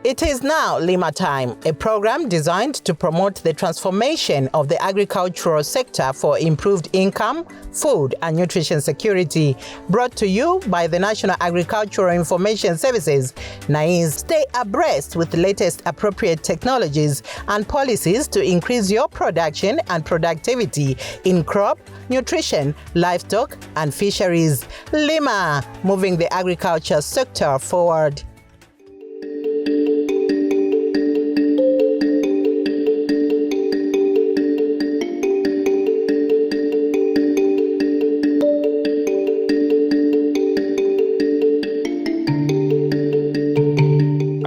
It is now Lima Time, a program designed to promote the transformation of the agricultural sector for improved income, food and nutrition security. Brought to you by the National Agricultural Information Services, NAIS. Stay abreast with the latest appropriate technologies and policies to increase your production and productivity in crop, nutrition, livestock and fisheries. Lima, moving the agriculture sector forward.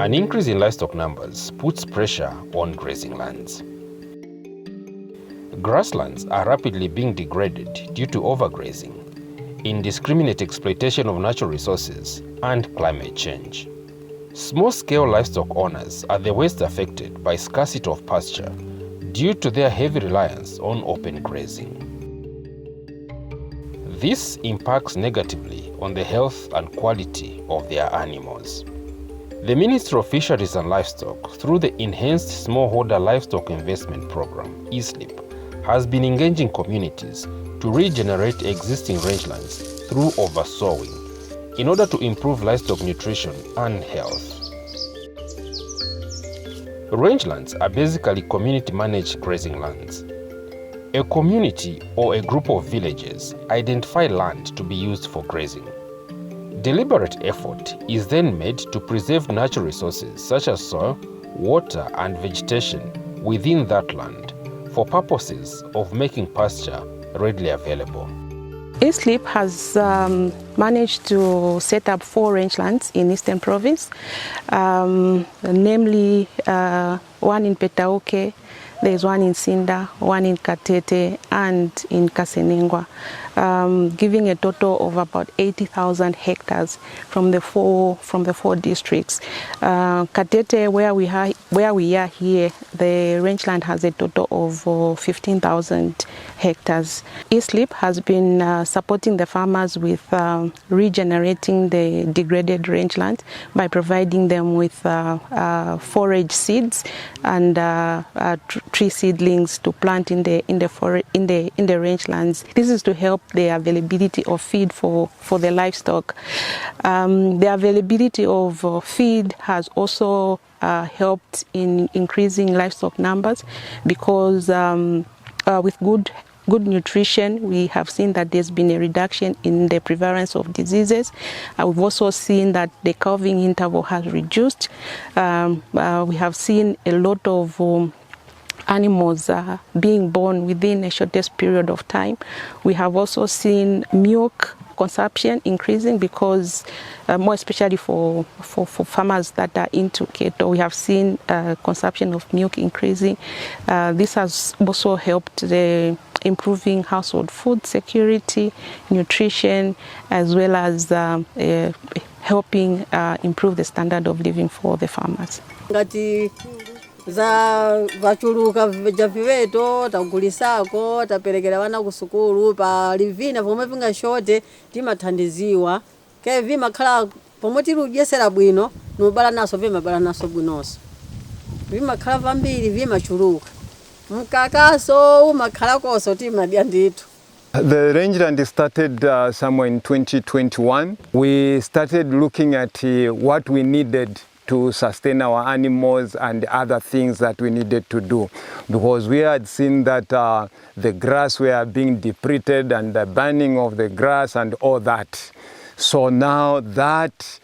An increase in livestock numbers puts pressure on grazing lands. Grasslands are rapidly being degraded due to overgrazing, indiscriminate exploitation of natural resources, and climate change. Small-scale livestock owners are the worst affected by scarcity of pasture due to their heavy reliance on open grazing. This impacts negatively on the health and quality of their animals. The Ministry of Fisheries and Livestock, through the Enhanced Smallholder Livestock Investment Program, ESLIP, has been engaging communities to regenerate existing rangelands through oversowing in order to improve livestock nutrition and health. Rangelands are basically community-managed grazing lands. A community or a group of villages identify land to be used for grazing. Deliberate effort is then made to preserve natural resources such as soil, water and vegetation within that land for purposes of making pasture readily available. ESLIP has managed to set up 4 rangelands in Eastern Province, namely one in Petauke, there's one in Sinda, one in Katete and in Kasenengwa, giving a total of about 80,000 hectares from the four districts. Katete, where we are here, the rangeland has a total of 15,000 hectares. ESLIP has been supporting the farmers with regenerating the degraded rangeland by providing them with forage seeds and tree seedlings to plant in the rangelands. This is to help the availability of feed for the livestock. The availability of feed has also helped in increasing livestock numbers because with good nutrition, we have seen that there's been a reduction in the prevalence of diseases. We've also seen that the calving interval has reduced. We have seen a lot of animals being born within a shortest period of time. We have also seen milk consumption increasing because more especially for farmers that are into cattle, we have seen consumption of milk increasing. This has also helped the improving household food security, nutrition, as well as helping improve the standard of living for the farmers. Za vachuluka viveto tagulisako taperekera vana ku sukulu pa livina pomwe vinga shote timathandiziwa ke vimakhala pomwe tiludyesera bwino nubala naso vimabala naso bwinonso vimakhala vambiri vimachuluka mkakaso umakhala koso timadya ndithu. The rangeland started somewhere in 2021. We started looking at what we needed to sustain our animals and other things that we needed to do, because we had seen that the grass were being depleted and the burning of the grass and all that. So now that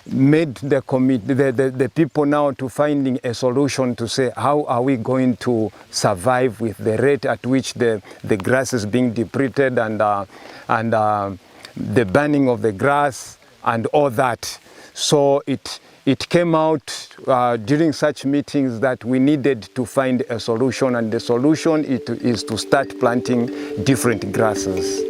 made the people now to finding a solution to say, how are we going to survive with the rate at which the grass is being depleted and the burning of the grass and all that. So it came out during such meetings that we needed to find a solution, and the solution is to start planting different grasses.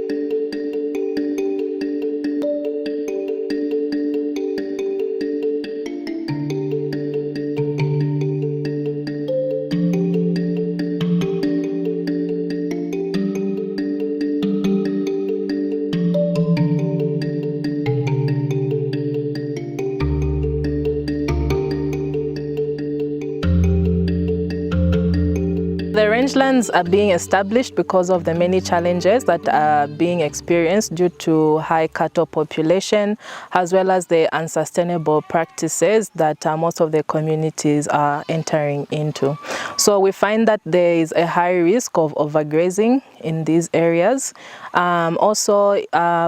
Rangelands are being established because of the many challenges that are being experienced due to high cattle population, as well as the unsustainable practices that most of the communities are entering into. So we find that there is a high risk of overgrazing in these areas. Also,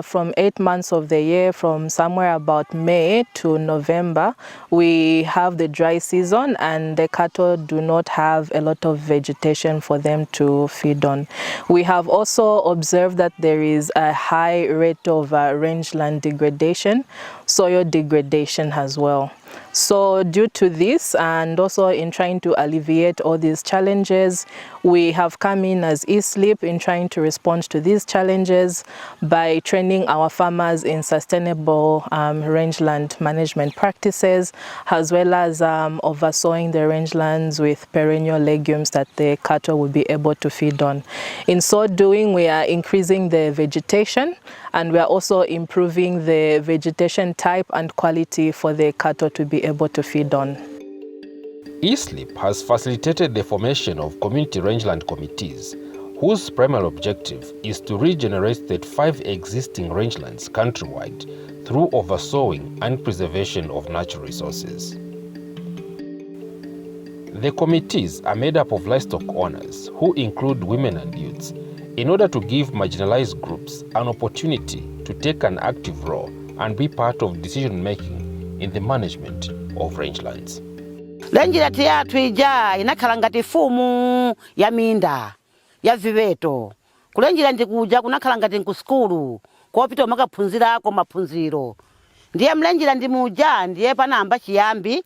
from 8 months of the year, from somewhere about May to November, we have the dry season and the cattle do not have a lot of vegetation for them to feed on. We have also observed that there is a high rate of rangeland degradation, soil degradation as well. So due to this, and also in trying to alleviate all these challenges, we have come in as eSleep in trying to respond to these challenges by training our farmers in sustainable rangeland management practices, as well as oversowing the rangelands with perennial legumes that the cattle will be able to feed on. In so doing, we are increasing the vegetation, and we are also improving the vegetation type and quality for the cattle to be able to feed on. eSleep has facilitated the formation of community rangeland committees, whose primary objective is to regenerate 35 existing rangelands countrywide through oversowing and preservation of natural resources. The committees are made up of livestock owners, who include women and youths, in order to give marginalized groups an opportunity to take an active role and be part of decision-making in the management of rangelands. Rangeland yathu ija inakhala ngati fumu ya minda ya viveto. Ku Rangeland kuja kunakhala ngati nkusukulu kopita makaphunzirako maphunziro. Ndiye mrangeland muja ndiye panamba chiyambi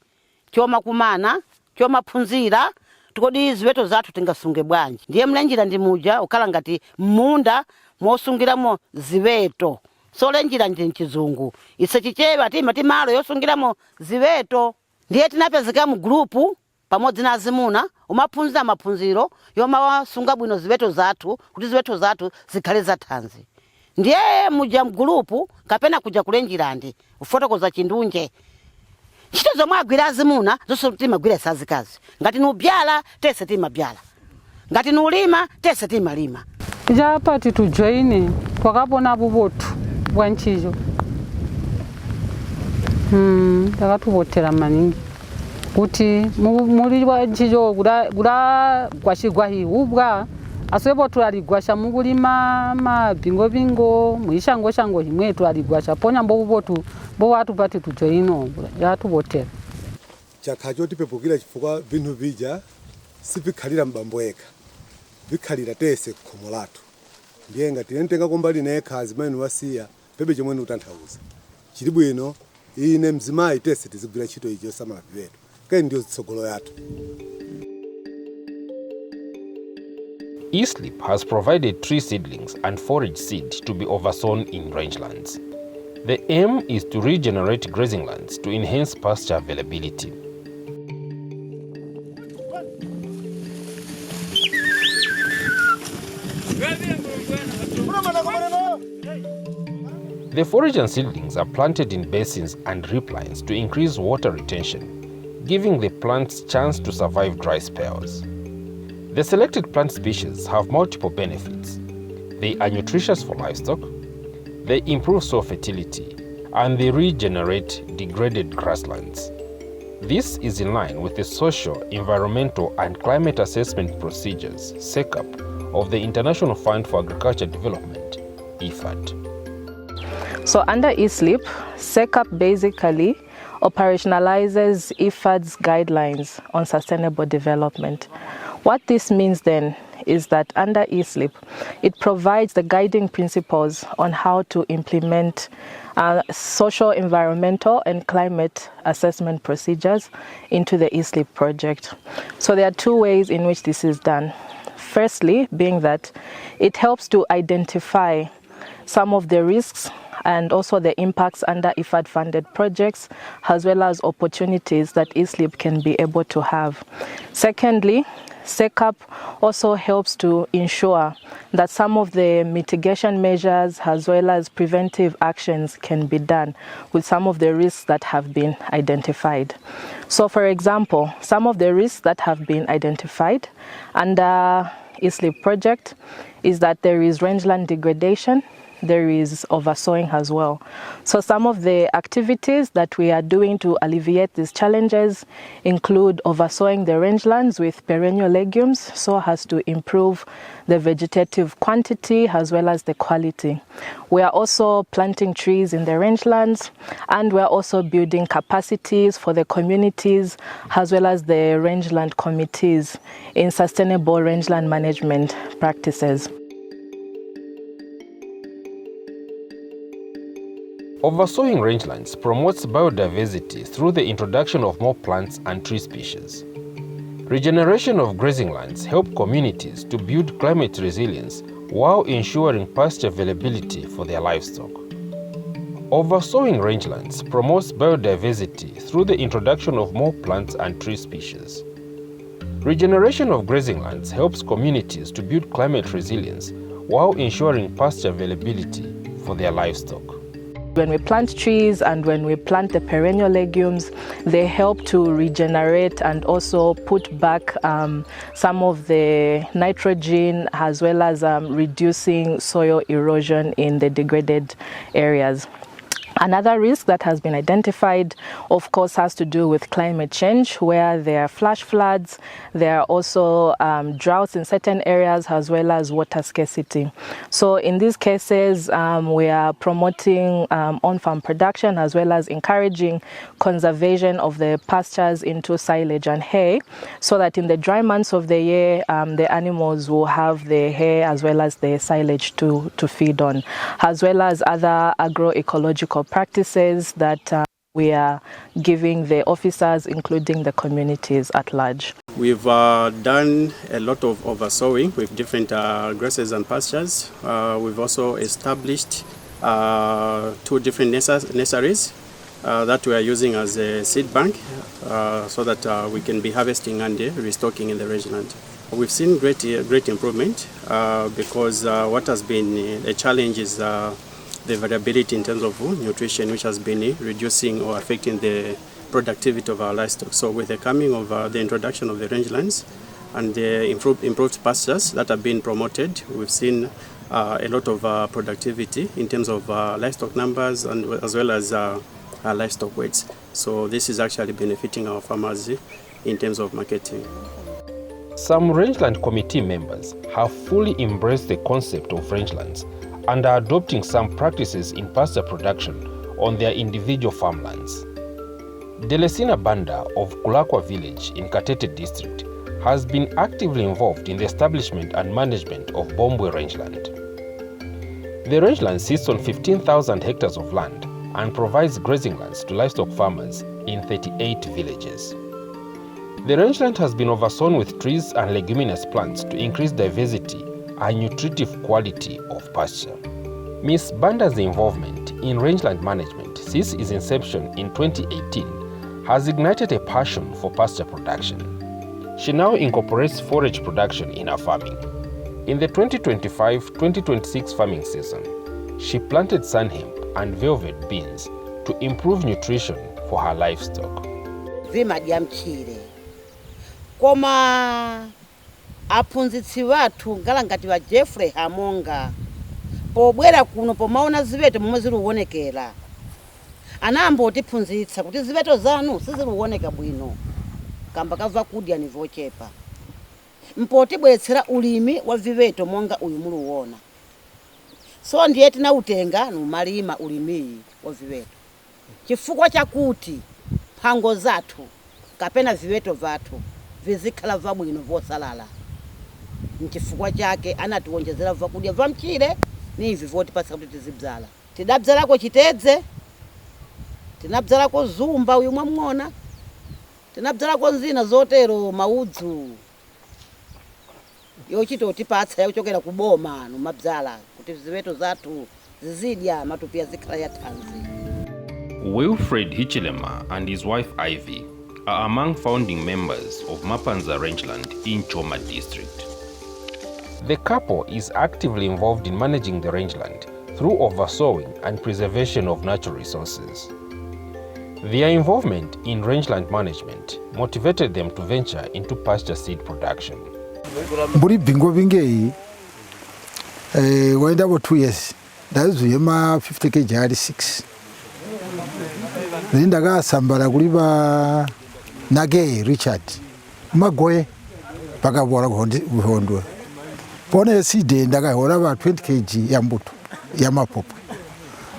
chomakumana chomaphunzira tikodi ziweto zathu tingasunge bwanji. Ndiye mrangeland muja ukhala ngati munda mosungiramo ziweto. So Rangeland ndi chizungu isechichewa timati malo yosungiramo ziweto. Ndiye tinapezeka mu grupu pamodzi na azimuna umaphunzira maphunziro yomasunga bwino ziweto zathu kuti ziweto zathu zikhale zathanzi. Ndiye muja mu grupu kapena kuja ku Rangeland ufotokoza chindunje. Ntchito zomwe agwira azimuna zonse timagwira azikazi. Ngati nubyala tese timabyala. Ngati nulima tese timalima. Japa titujoine twakapona bubotu bwanchijo. Takatubotera maningi. Kuti muri bwanchijo gura gwashigwa hi ubwa aswebo twaligwasha mugulima mabingo muishango himwe twaligwasha ponya mbo bubotu bo watu pati tujoino yatubotera. Chakhacho tipepukira chifukwa vinhu vija sipikhalira mbambo eka. Vikhalira tese kukhomo lathu. Ndiye ngati nentenga kombali nekha azimene wasiya pepe chomwe utanthauza. Chili bwino ine mzimayi tese tizigwira ntchito ichi yosamala viveto. Kaya ndiyo zitsogolo yathu. eSleep has provided tree seedlings and forage seed to be oversown in rangelands. The aim is to regenerate grazing lands to enhance pasture availability. The forage and seedlings are planted in basins and drip lines to increase water retention, giving the plants chance to survive dry spells. The selected plant species have multiple benefits. They are nutritious for livestock, they improve soil fertility, and they regenerate degraded grasslands. This is in line with the Social, Environmental and Climate Assessment Procedures (SECAP) of the International Fund for Agriculture Development (IFAD). So under eSleep, SECAP basically operationalizes IFAD's guidelines on sustainable development. What this means then is that under eSleep, it provides the guiding principles on how to implement social, environmental and climate assessment procedures into the eSleep project. So there are two ways in which this is done. Firstly, being that it helps to identify some of the risks and also the impacts under IFAD-funded projects, as well as opportunities that eSleep can be able to have. Secondly, SECAP also helps to ensure that some of the mitigation measures as well as preventive actions can be done with some of the risks that have been identified. So for example, some of the risks that have been identified under Eastleaf project is that there is rangeland degradation, there is oversowing as well. So some of the activities that we are doing to alleviate these challenges include oversowing the rangelands with perennial legumes so as to improve the vegetative quantity as well as the quality. We are also planting trees in the rangelands, and we are also building capacities for the communities as well as the rangeland committees in sustainable rangeland management practices. Oversowing rangelands promotes biodiversity through the introduction of more plants and tree species. Regeneration of grazing lands help communities to build climate resilience while ensuring pasture availability for their livestock. Oversowing rangelands promotes biodiversity through the introduction of more plants and tree species. Regeneration of grazing lands helps communities to build climate resilience while ensuring pasture availability for their livestock. When we plant trees and when we plant the perennial legumes, they help to regenerate and also put back some of the nitrogen as well as reducing soil erosion in the degraded areas. Another risk that has been identified, of course, has to do with climate change, where there are flash floods, there are also droughts in certain areas, as well as water scarcity. So in these cases, we are promoting on-farm production, as well as encouraging conservation of the pastures into silage and hay, so that in the dry months of the year, the animals will have the hay as well as the silage to feed on, as well as other agroecological practices that we are giving the officers, including the communities at large. We've done a lot of oversowing with different grasses and pastures. We've also established 2 different nurseries that we are using as a seed bank so that we can be harvesting and restocking in the rangeland. We've seen great improvement because what has been a challenge is the variability in terms of nutrition, which has been reducing or affecting the productivity of our livestock. So with the coming of the introduction of the rangelands and the improved pastures that have been promoted, we've seen a lot of productivity in terms of livestock numbers and as well as livestock weights. So this is actually benefiting our farmers in terms of marketing. Some rangeland committee members have fully embraced the concept of rangelands and are adopting some practices in pasture production on their individual farmlands. Delesina Banda of Kulakwa village in Katete district has been actively involved in the establishment and management of Bombwe rangeland. The rangeland sits on 15,000 hectares of land and provides grazing lands to livestock farmers in 38 villages. The rangeland has been oversown with trees and leguminous plants to increase diversity and nutritive quality of pasture. Ms. Banda's involvement in rangeland management since its inception in 2018 has ignited a passion for pasture production. She now incorporates forage production in her farming. In the 2025-2026 farming season, she planted sun hemp and velvet beans to improve nutrition for her livestock. Koma aphunzitsi vathu ngala ngati va Jeffrey Hamonga pobwera kuno pomaona ziveto momwe zikuonekera anambotiphunzitsa kuti ziveto zanu sizikuoneka bwino kamba kabva kudya ni vochepa mpotibweretsera ulimi wa viveto monga uyu muluona so ndiye tinautenga numalima ulimi wa viveto chifukwa chakuti phango zathu kapena viveto vathu vizikhala vabwino vosalala nchifukwa chake anatiwonjezera vakudya va mchire ni ivi votipatsa kuti tizibzala tidabzalako chitedze tinabzalako zumba uyu mwamng'ona tinabzalako nzina zotero maudzu yochitotipatsa yochokera kuboma numabzala kuti ziveto zathu zizidya matupia zikhala ya thanzi. Wilfred Hichilema and his wife Ivy are among founding members of Mapanza Rangeland in Choma district. The couple is actively involved in managing the rangeland through oversowing and preservation of natural resources. Their involvement in rangeland management motivated them to venture into pasture seed production. Mburi bingo binge wind about 2 years. That's yema 50 kg hadi 6. Then daga sambara kuliba Nage Richard. Magoye paka bora kuhondwe. Pone side daga hora ba 20 kg ya mbuto ya mapopo.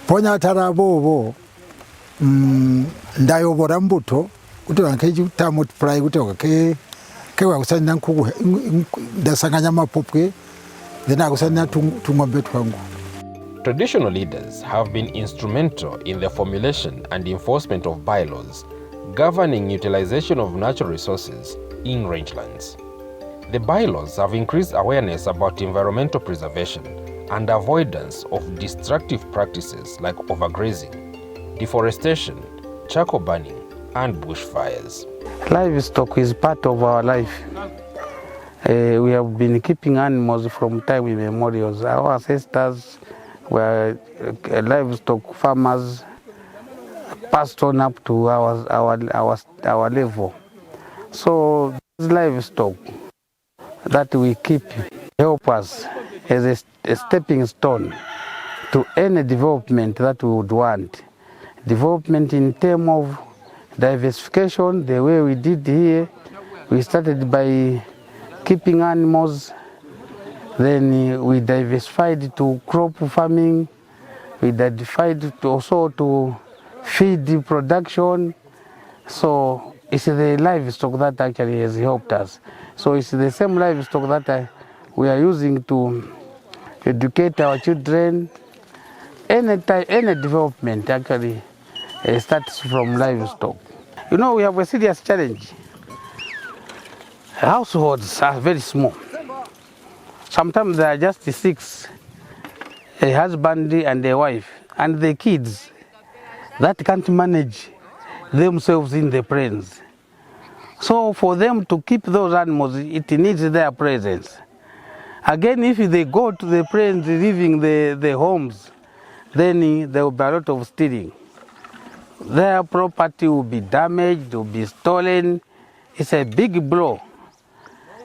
Ponya tarabo ndayo bora mbuto kuti vankeji ta multiply kuti ke wakusana nkuku ndasanganya mapopo then akusana tungombe twangu. Traditional leaders have been instrumental in the formulation and enforcement of bylaws governing utilization of natural resources in rangelands. The bylaws have increased awareness about environmental preservation and avoidance of destructive practices like overgrazing, deforestation, charcoal burning, and bushfires. Livestock is part of our life. We have been keeping animals from time immemorial. Our ancestors were livestock farmers, passed on up to our level. So this livestock that we keep help us as a stepping stone to any development that we would want. Development in terms of diversification, the way we did here, we started by keeping animals, then we diversified to crop farming, we diversified also to feed production. So it's the livestock that actually has helped us. So it's the same livestock that we are using to educate our children. Any development actually starts from livestock. You know, we have a serious challenge. Households are very small. Sometimes there are just 6, a husband and a wife, and the kids that can't manage themselves in the plains. So for them to keep those animals, it needs their presence. Again, if they go to the plains leaving the homes, then there will be a lot of stealing. Their property will be damaged, will be stolen. It's a big blow.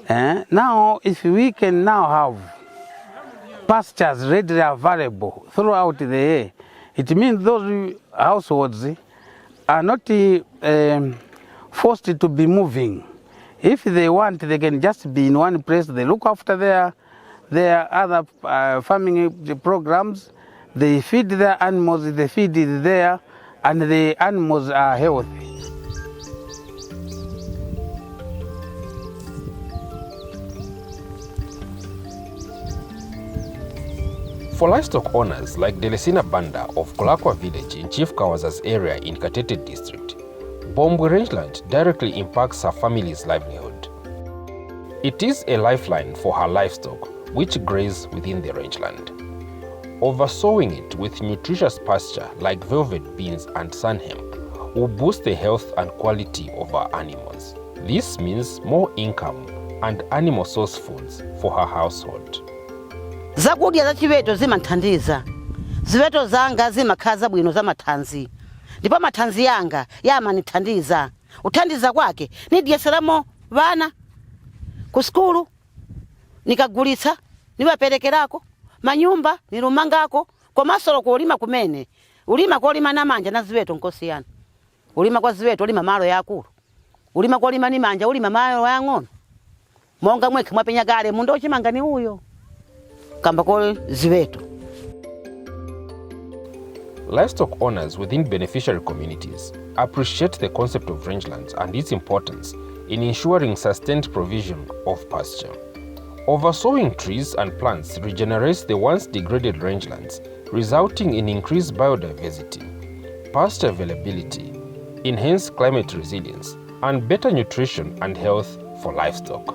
Now, if we can now have pastures readily available throughout the year, it means those households are not forced to be moving. If they want, they can just be in one place. They look after their other farming programs. They feed their animals, the feed is there, and the animals are healthy. For livestock owners like Delesina Banda of Kolakwa village in Chief Kawaza's area in Katete district, Bombwe Rangeland directly impacts her family's livelihood. It is a lifeline for her livestock, which graze within the rangeland. Oversowing it with nutritious pasture like velvet beans and sun hemp will boost the health and quality of our animals. This means more income and animal source foods for her household. Zakudya za chiveto zimathandiza. Ziveto zanga zimakhaza bwino za mathanzi. Ndipo mathanzi yanga yamanithandiza. Uthandiza kwake nidyeseramo vana ku skulu, nikagulitsa, niwaperekerako, manyumba nilumangako, komasolo kulima kumene. Ulima kolima na manja na ziveto nkosiyana. Ulima kwa ziveto ulima malo yakulu. Ulima kolima ni manja ulima malo yang'ono. Monga mweke mwapenyagale mundu ochimanga ni uyo. Livestock owners within beneficiary communities appreciate the concept of rangelands and its importance in ensuring sustained provision of pasture. Oversowing trees and plants regenerates the once degraded rangelands, resulting in increased biodiversity, pasture availability, enhanced climate resilience, and better nutrition and health for livestock.